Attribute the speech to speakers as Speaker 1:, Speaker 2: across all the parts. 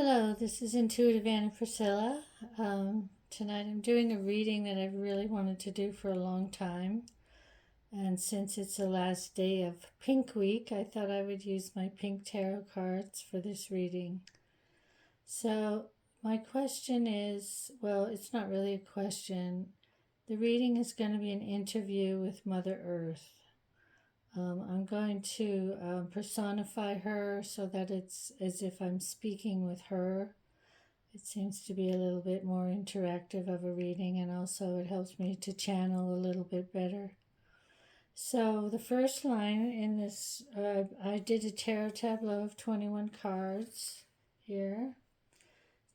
Speaker 1: Hello, this is Intuitive Anna Priscilla. Tonight I'm doing a reading that I've really wanted to do for a long time. And since it's the last day of Pink Week, I thought I would use my pink tarot cards for this reading. So, my question is, well, it's not really a question. The reading is going to be an interview with Mother Earth. I'm going to personify her so that it's as if I'm speaking with her. It seems to be a little bit more interactive of a reading, and also it helps me to channel a little bit better. So the first line in this, I did a tarot tableau of 21 cards here.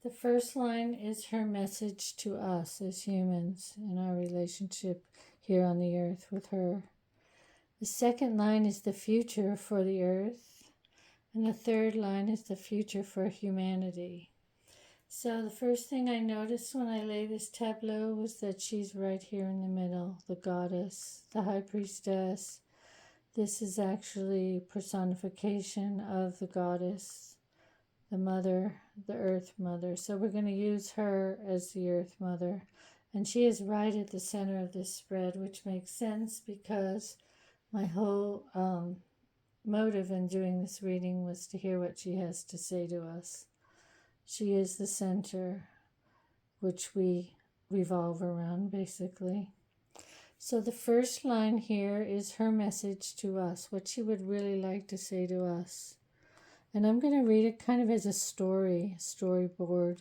Speaker 1: The first line is her message to us as humans in our relationship here on the earth with her. The second line is the future for the earth, and the third line is the future for humanity. So the first thing I noticed when I lay this tableau was that she's right here in the middle, the goddess, the high priestess. This is actually personification of the goddess, the mother, the earth mother. So we're going to use her as the earth mother. And she is right at the center of this spread, which makes sense because my whole motive in doing this reading was to hear what she has to say to us. She is the center, which we revolve around, basically. So the first line here is her message to us, what she would really like to say to us. And I'm going to read it kind of as a storyboard.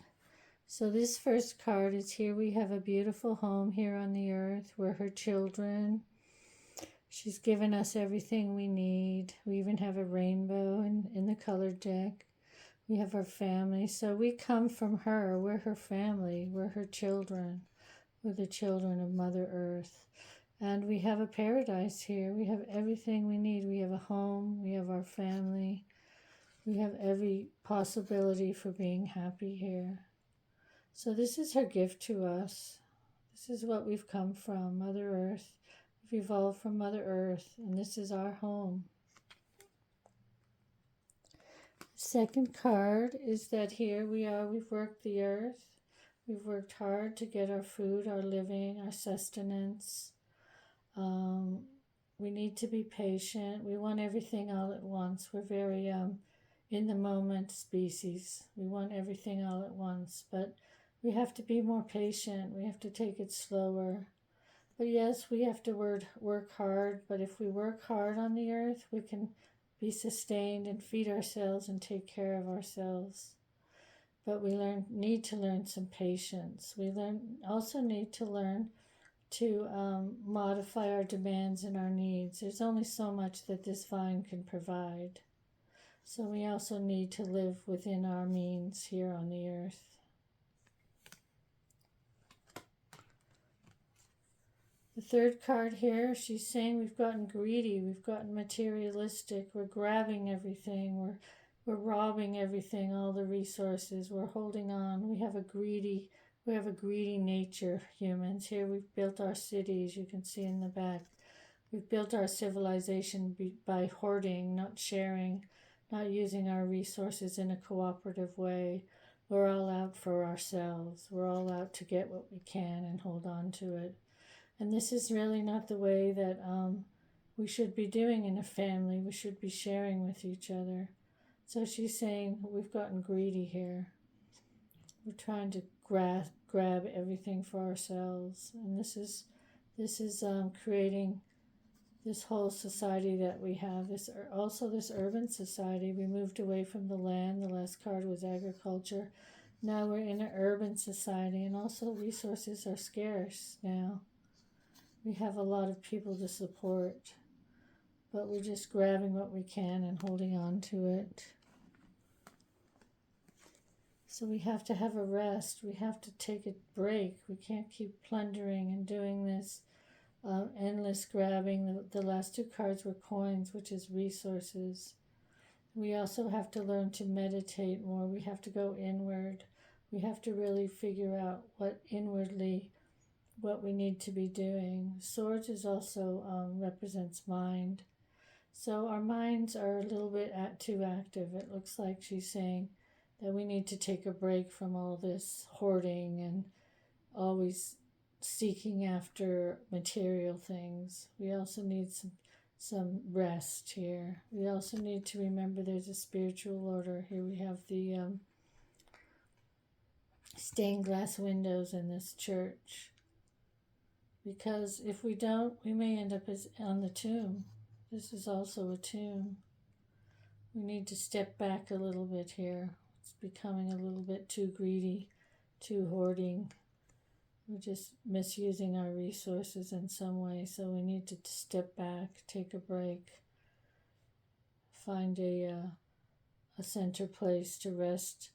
Speaker 1: So this first card is here. We have a beautiful home here on the earth. We're her children. She's given us everything we need. We even have a rainbow in the colored deck. We have our family. So we come from her. We're her family. We're her children. We're the children of Mother Earth. And we have a paradise here. We have everything we need. We have a home. We have our family. We have every possibility for being happy here. So this is her gift to us. This is what we've come from, Mother Earth. We've evolved from Mother Earth, and this is our home. Second card is that here we are, we've worked the earth. We've worked hard to get our food, our living, our sustenance. We need to be patient. We want everything all at once. We're very in the moment species. We want everything all at once, but we have to be more patient. We have to take it slower. But yes, we have to work hard, but if we work hard on the earth, we can be sustained and feed ourselves and take care of ourselves. But we need to learn some patience. We also need to learn to modify our demands and our needs. There's only so much that this vine can provide. So we also need to live within our means here on the earth. The third card here, she's saying we've gotten greedy, we've gotten materialistic, we're grabbing everything, we're robbing everything, all the resources, we're holding on. We have a greedy nature, humans. Here we've built our cities, you can see in the back. We've built our civilization by hoarding, not sharing, not using our resources in a cooperative way. We're all out for ourselves. We're all out to get what we can and hold on to it. And this is really not the way that we should be doing in a family. We should be sharing with each other. So she's saying we've gotten greedy here. We're trying to grab everything for ourselves. And this is creating this whole society that we have. This urban society. We moved away from the land. The last card was agriculture. Now we're in an urban society, and also resources are scarce now. We have a lot of people to support, but we're just grabbing what we can and holding on to it. So we have to have a rest. We have to take a break. We can't keep plundering and doing this endless grabbing. The last two cards were coins, which is resources. We also have to learn to meditate more. We have to go inward. We have to really figure out what we need to be doing. Swords is also represents mind. So our minds are a little bit too active. It looks like she's saying that we need to take a break from all this hoarding and always seeking after material things. We also need some rest here. We also need to remember there's a spiritual order. Here we have the stained glass windows in this church. Because if we don't, we may end up on the tomb. This is also a tomb. We need to step back a little bit here. It's becoming a little bit too greedy, too hoarding. We're just misusing our resources in some way, so we need to step back, take a break, find a center place to rest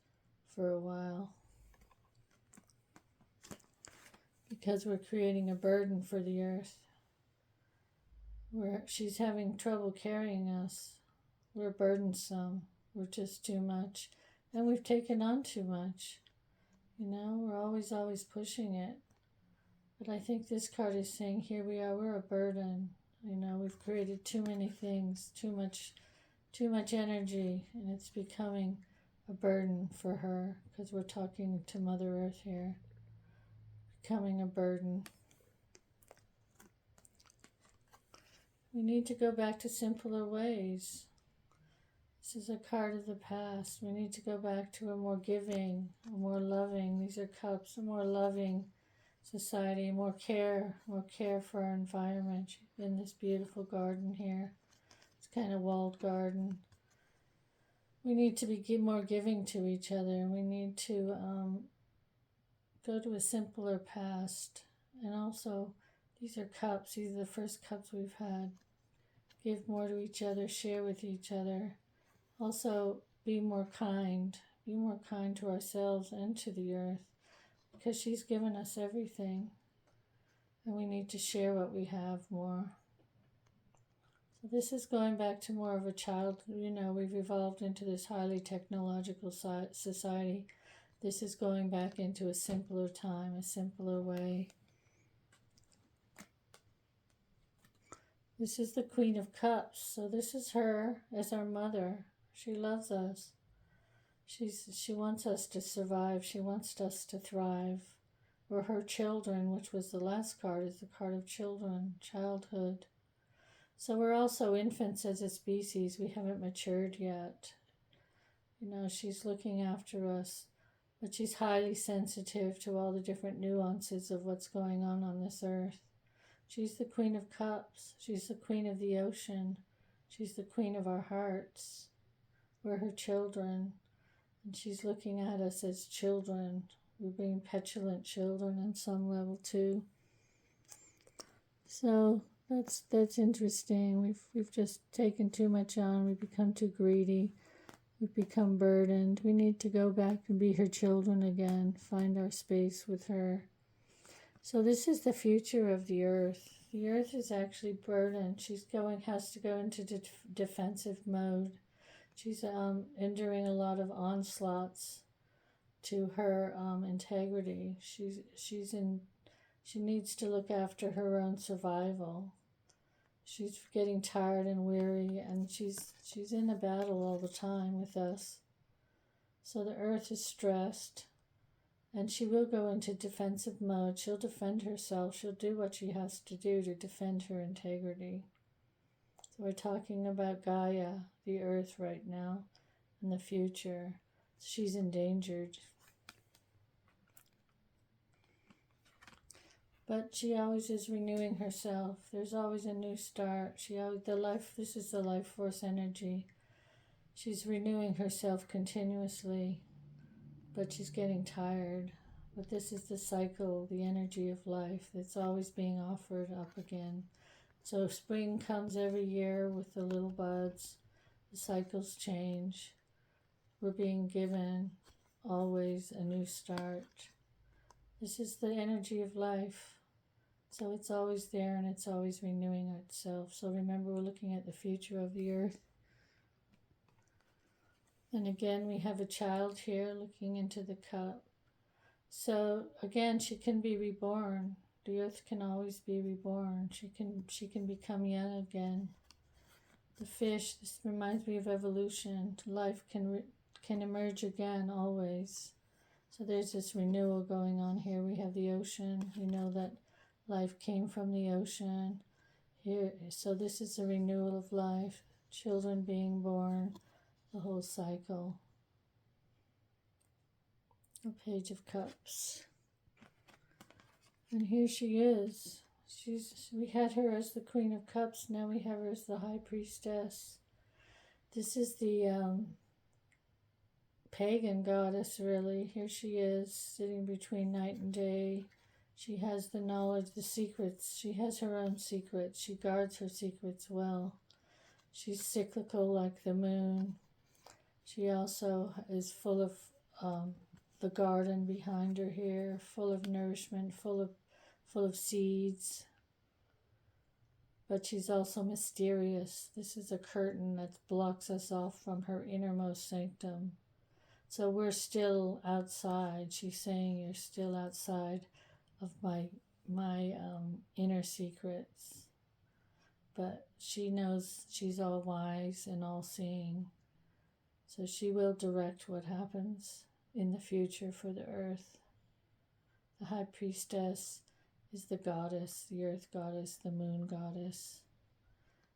Speaker 1: for a while. Because we're creating a burden for the earth. She's having trouble carrying us. We're burdensome. We're just too much. And we've taken on too much. We're always pushing it. But I think this card is saying, here we are, we're a burden. We've created too many things, too much energy, and it's becoming a burden for her, because we're talking to Mother Earth here. Becoming a burden. We need to go back to simpler ways. This is a card of the past. We need to go back to a more giving, a more loving, these are cups, a more loving society, more care for our environment. In this beautiful garden here, it's kind of walled garden. We need to be more giving to each other. We need to go to a simpler past. And also, these are cups. These are the first cups we've had. Give more to each other, share with each other. Also, be more kind. Be more kind to ourselves and to the earth, because she's given us everything. And we need to share what we have more. So this is going back to more of a child. We've evolved into this highly technological society. This is going back into a simpler time, a simpler way. This is the Queen of Cups. So this is her as our mother. She loves us. She wants us to survive. She wants us to thrive. We're her children, which was the last card, is the card of children, childhood. So we're also infants as a species. We haven't matured yet. She's looking after us, but she's highly sensitive to all the different nuances of what's going on this earth. She's the Queen of Cups. She's the Queen of the ocean. She's the Queen of our hearts. We're her children, and she's looking at us as children. We're being petulant children on some level too. So that's interesting. We've just taken too much on. We've become too greedy. We've become burdened. We need to go back and be her children again. Find our space with her. So this is the future of the earth. The earth is actually burdened. Has to go into defensive mode. She's enduring a lot of onslaughts to her integrity. She needs to look after her own survival. She's getting tired and weary, and she's in a battle all the time with us. So the earth is stressed, and she will go into defensive mode. She'll defend herself. She'll do what she has to do to defend her integrity. So we're talking about Gaia, the earth right now, in the future. She's endangered. But she always is renewing herself. There's always a new start. This is the life force energy. She's renewing herself continuously, but she's getting tired. But this is the cycle, the energy of life that's always being offered up again. So spring comes every year with the little buds. The cycles change. We're being given always a new start. This is the energy of life. So it's always there, and it's always renewing itself. So remember, we're looking at the future of the earth. And again, we have a child here looking into the cup. So again, she can be reborn. The earth can always be reborn. She can become young again. The fish, this reminds me of evolution. Life can can emerge again always. So there's this renewal going on here. We have the ocean. We know that life came from the ocean. Here, so this is a renewal of life, children being born, the whole cycle. A Page of Cups. And here she is. We had her as the Queen of Cups, now we have her as the High Priestess. This is the pagan goddess, really. Here she is, sitting between night and day. She has the knowledge, the secrets. She has her own secrets. She guards her secrets well. She's cyclical like the moon. She also is full of the garden behind her here, full of nourishment, full of seeds. But she's also mysterious. This is a curtain that blocks us off from her innermost sanctum. So we're still outside. She's saying you're still outside of my inner secrets. But she knows she's all wise and all seeing. So she will direct what happens in the future for the earth. The High Priestess is the goddess, the earth goddess, the moon goddess.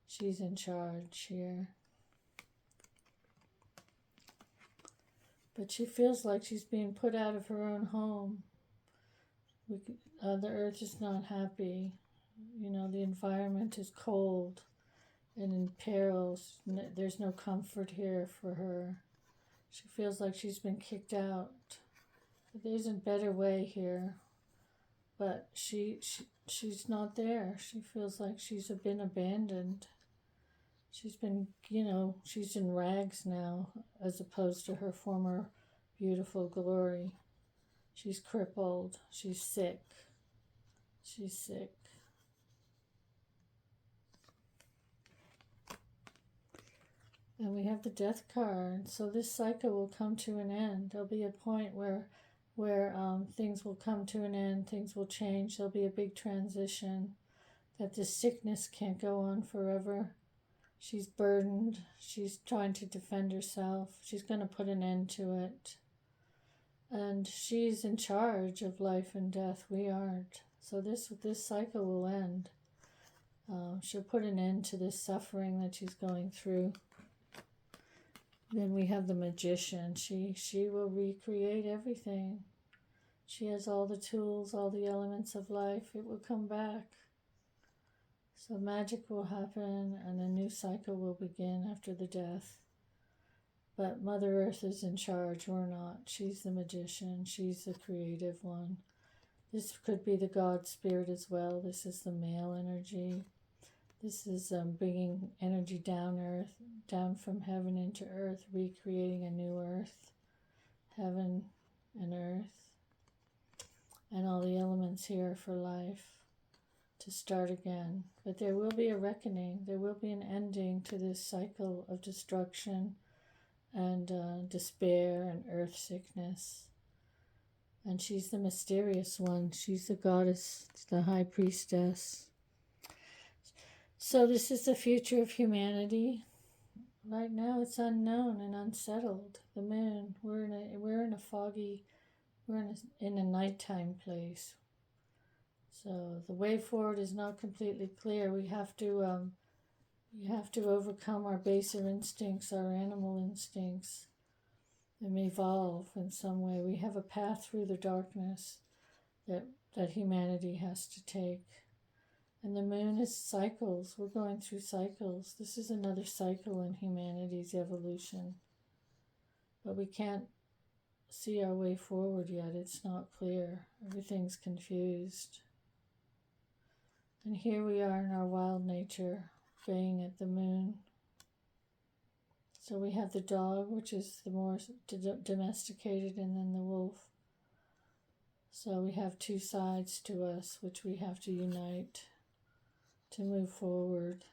Speaker 1: She's in charge here. But she feels like she's being put out of her own home. The earth is not happy. The environment is cold and in perils. There's no comfort here for her. She feels like she's been kicked out. But there's a better way here. But she's not there. She feels like she's been abandoned. She's been, she's in rags now, as opposed to her former beautiful glory. She's crippled. She's sick. She's sick. And we have the Death card. So this cycle will come to an end. There'll be a point where things will come to an end. Things will change. There'll be a big transition. That this sickness can't go on forever. She's burdened. She's trying to defend herself. She's going to put an end to it. And she's in charge of life and death. We aren't. So this cycle will end. She'll put an end to this suffering that she's going through. Then we have the Magician. She will recreate everything. She has all the tools, all the elements of life. It will come back. So magic will happen and a new cycle will begin after the death. But Mother Earth is in charge. We're not. She's the magician. She's the creative one. This could be the God Spirit as well. This is the male energy. This is bringing energy down from heaven into earth, recreating a new earth, heaven and earth, and all the elements here for life to start again. But there will be a reckoning. There will be an ending to this cycle of destruction and despair and earth sickness. And she's the mysterious one. She's the goddess, the high priestess. So this is the future of humanity. Right now it's unknown and unsettled. The moon, we're in a nighttime place. So the way forward is not completely clear. We have to overcome our baser instincts, our animal instincts, and evolve in some way. We have a path through the darkness that humanity has to take. And the moon is cycles. We're going through cycles. This is another cycle in humanity's evolution. But we can't see our way forward yet. It's not clear. Everything's confused. And here we are in our wild nature, baying at the moon. So we have the dog, which is the more domesticated, and then the wolf. So we have two sides to us, which we have to unite to move forward.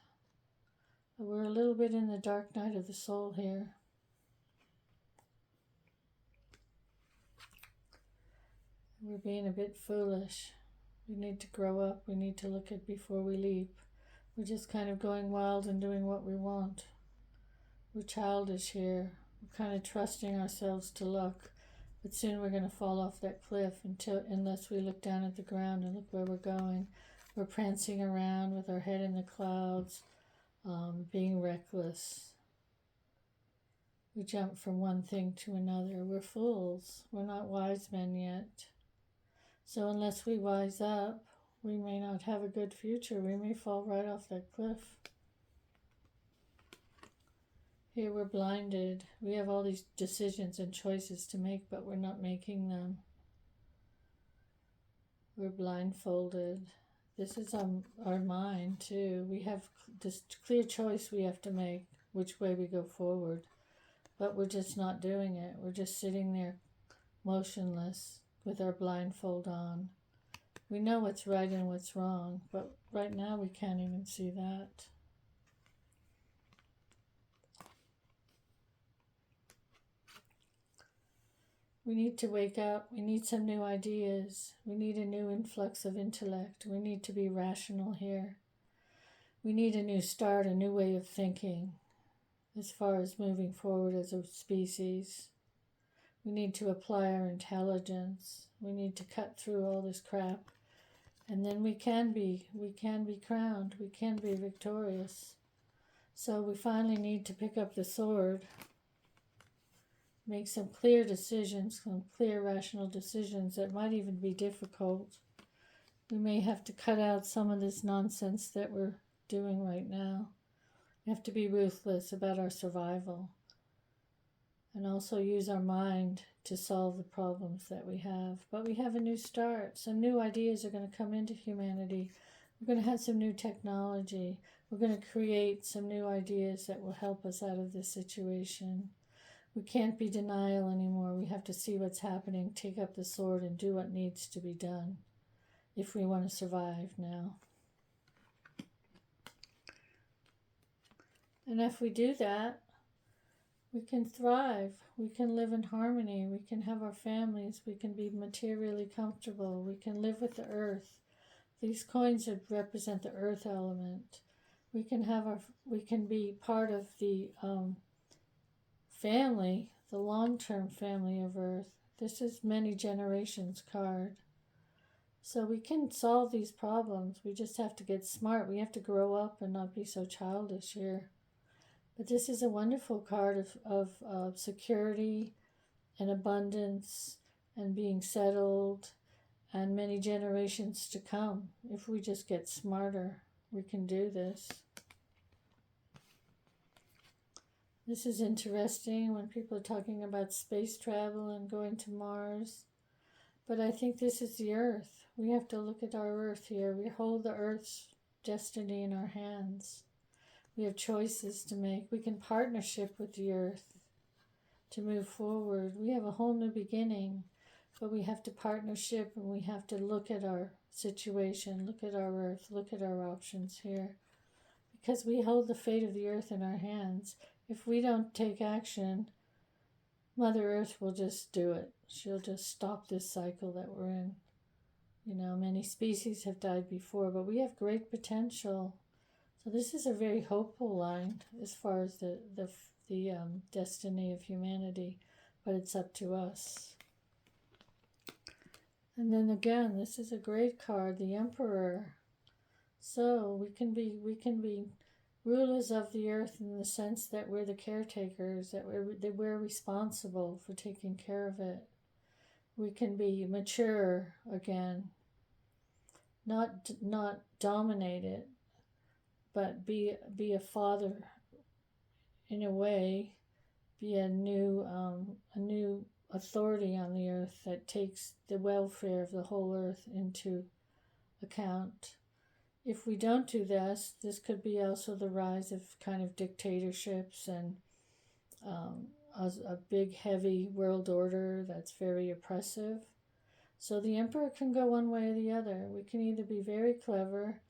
Speaker 1: But we're a little bit in the dark night of the soul here. We're being a bit foolish. We need to grow up. We need to look at before we leap. We're just kind of going wild and doing what we want. We're childish here. We're kind of trusting ourselves to look, but soon we're going to fall off that cliff unless we look down at the ground and look where we're going. We're prancing around with our head in the clouds, being reckless. We jump from one thing to another. We're fools. We're not wise men yet. So unless we wise up, we may not have a good future. We may fall right off that cliff. Here we're blinded. We have all these decisions and choices to make, but we're not making them. We're blindfolded. This is our mind too. We have this clear choice we have to make, which way we go forward. But we're just not doing it. We're just sitting there motionless with our blindfold on. We know what's right and what's wrong, but right now we can't even see that. We need to wake up. We need some new ideas. We need a new influx of intellect. We need to be rational here. We need a new start, a new way of thinking as far as moving forward as a species. We need to apply our intelligence. We need to cut through all this crap. And then we can be crowned. We can be victorious. So we finally need to pick up the sword, make some clear decisions, some clear rational decisions that might even be difficult. We may have to cut out some of this nonsense that we're doing right now. We have to be ruthless about our survival and also use our mind to solve the problems that we have. But we have a new start. Some new ideas are going to come into humanity. We're going to have some new technology. We're going to create some new ideas that will help us out of this situation. We can't be denial anymore. We have to see what's happening, take up the sword, and do what needs to be done if we want to survive now. And if we do that, we can thrive. We can live in harmony. We can have our families. We can be materially comfortable. We can live with the earth. These coins represent the earth element. We can be part of the family, the long-term family of earth. This is many generations card. So we can solve these problems. We just have to get smart. We have to grow up and not be so childish here. But this is a wonderful card of security and abundance and being settled and many generations to come. If we just get smarter, we can do this. This is interesting when people are talking about space travel and going to Mars. But I think this is the Earth. We have to look at our Earth here. We hold the Earth's destiny in our hands. We have choices to make. We can partnership with the Earth to move forward. We have a whole new beginning, but we have to partnership and we have to look at our situation, look at our Earth, look at our options here. Because we hold the fate of the Earth in our hands. If we don't take action, Mother Earth will just do it. She'll just stop this cycle that we're in. You know, many species have died before, but we have great potential. So this is a very hopeful line as far as the destiny of humanity, but it's up to us. And then again, this is a great card, the Emperor. So we can be rulers of the earth in the sense that we're the caretakers, that we're responsible for taking care of it. We can be mature again, not dominate it, but be a father in a way, be a new authority on the earth that takes the welfare of the whole earth into account. If we don't do this could be also the rise of kind of dictatorships and a big, heavy world order that's very oppressive. So the Emperor can go one way or the other. We can either be very clever,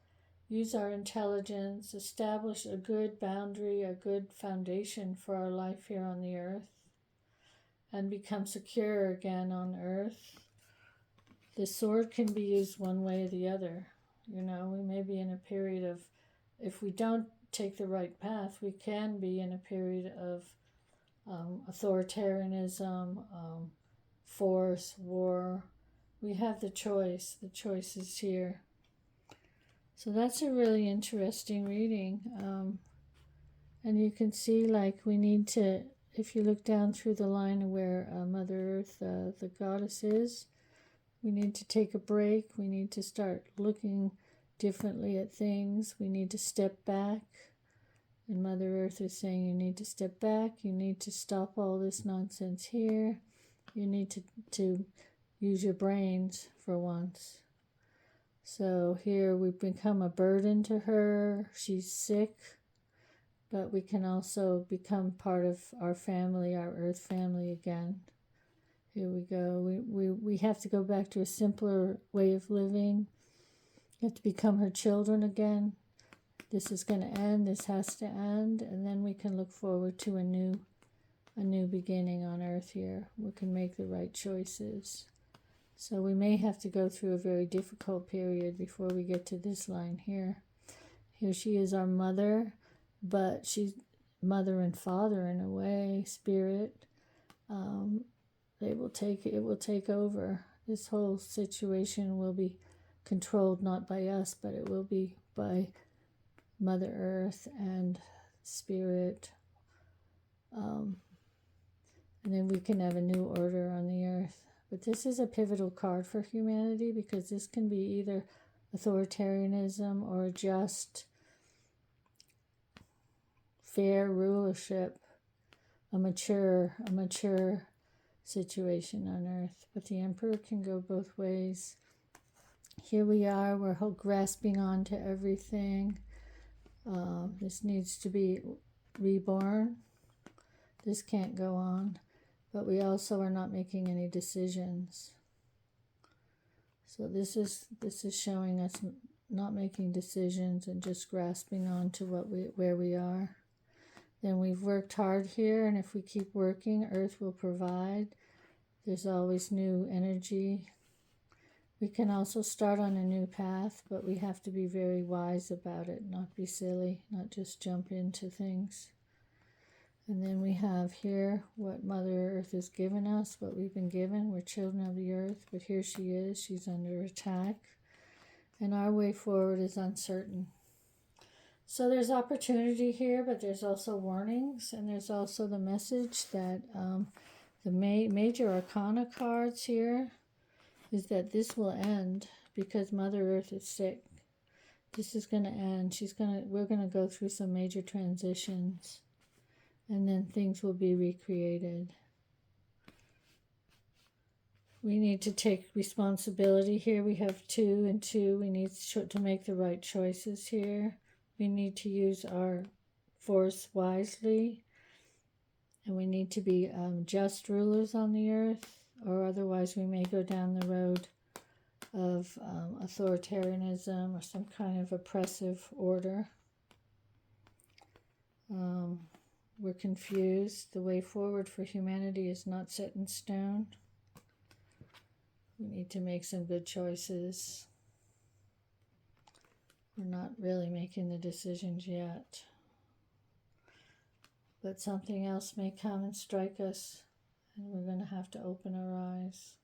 Speaker 1: use our intelligence, establish a good boundary, a good foundation for our life here on the earth, and become secure again on earth. The sword can be used one way or the other. You know, we may be in a period of, if we don't take the right path, we can be in a period of authoritarianism, force, war. We have the choice. The choice is here. So that's a really interesting reading. And you can see, like, we need to, if you look down through the line of where Mother Earth, the goddess, is, we need to take a break. We need to start looking differently at things. We need to step back. And Mother Earth is saying you need to step back. You need to stop all this nonsense here. You need to use your brains for once. So here we've become a burden to her. She's sick. But we can also become part of our family, our Earth family again. Here we go. We have to go back to a simpler way of living. We have to become her children again. This is going to end. This has to end. And then we can look forward to a new beginning on Earth here. We can make the right choices. So we may have to go through a very difficult period before we get to this line here. Here she is, our mother. But she's mother and father in a way, spirit. It will take over. This whole situation will be controlled not by us, but it will be by Mother Earth and Spirit. And then we can have a new order on the earth. But this is a pivotal card for humanity because this can be either authoritarianism or just fair rulership, a mature situation on earth. But the Emperor can go both ways. Here we are, we're grasping on to everything. This needs to be reborn. This can't go on. But we also are not making any decisions. So this is showing us not making decisions and just grasping on to where we are. Then we've worked hard here, and if we keep working, Earth will provide. There's always new energy. We can also start on a new path, but we have to be very wise about it, not be silly, not just jump into things. And then we have here what Mother Earth has given us, what we've been given. We're children of the earth, but here she is. She's under attack. And our way forward is uncertain. So there's opportunity here, but there's also warnings. And there's also the message that the major arcana cards here is that this will end because Mother Earth is sick. This is going to end. We're going to go through some major transitions. And then things will be recreated. We need to take responsibility here. We have 2 and 2. We need to make the right choices here. We need to use our force wisely. And we need to be just rulers on the earth, or otherwise we may go down the road of authoritarianism or some kind of oppressive order. We're confused. The way forward for humanity is not set in stone. We need to make some good choices. We're not really making the decisions yet. But something else may come and strike us, and we're going to have to open our eyes.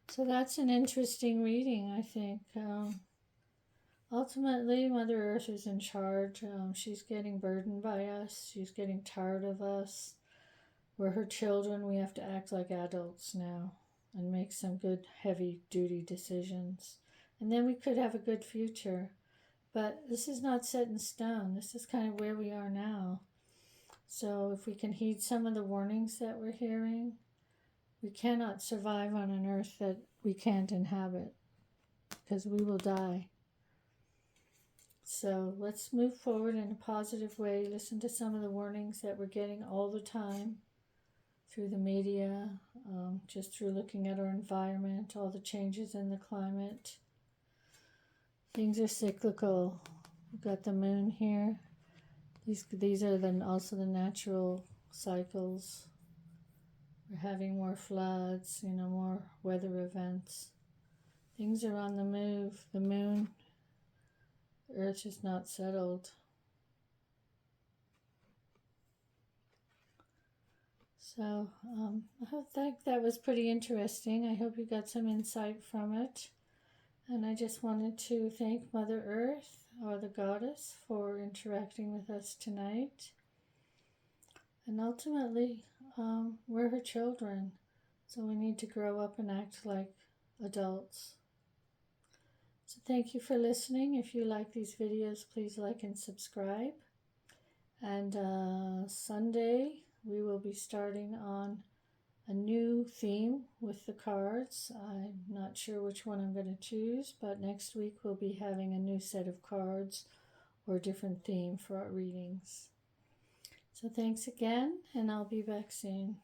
Speaker 1: So that's an interesting reading, I think. Ultimately, Mother Earth is in charge. She's getting burdened by us. She's getting tired of us. We're her children. We have to act like adults now and make some good heavy-duty decisions. And then we could have a good future. But this is not set in stone. This is kind of where we are now. So if we can heed some of the warnings that we're hearing, we cannot survive on an earth that we can't inhabit because we will die. So let's move forward in a positive way. Listen to some of the warnings that we're getting all the time through the media, just through looking at our environment, all the changes in the climate. Things are cyclical. We've got the moon here. These are also the natural cycles. We're having more floods, more weather events. Things are on the move. The moon, Earth is not settled. So I think that was pretty interesting. I hope you got some insight from it. And I just wanted to thank Mother Earth, or the goddess, for interacting with us tonight. And ultimately, we're her children, so we need to grow up and act like adults. So thank you for listening. If you like these videos, please like and subscribe. And Sunday, we will be starting on a new theme with the cards. I'm not sure which one I'm going to choose, but next week we'll be having a new set of cards or a different theme for our readings. So thanks again, and I'll be back soon.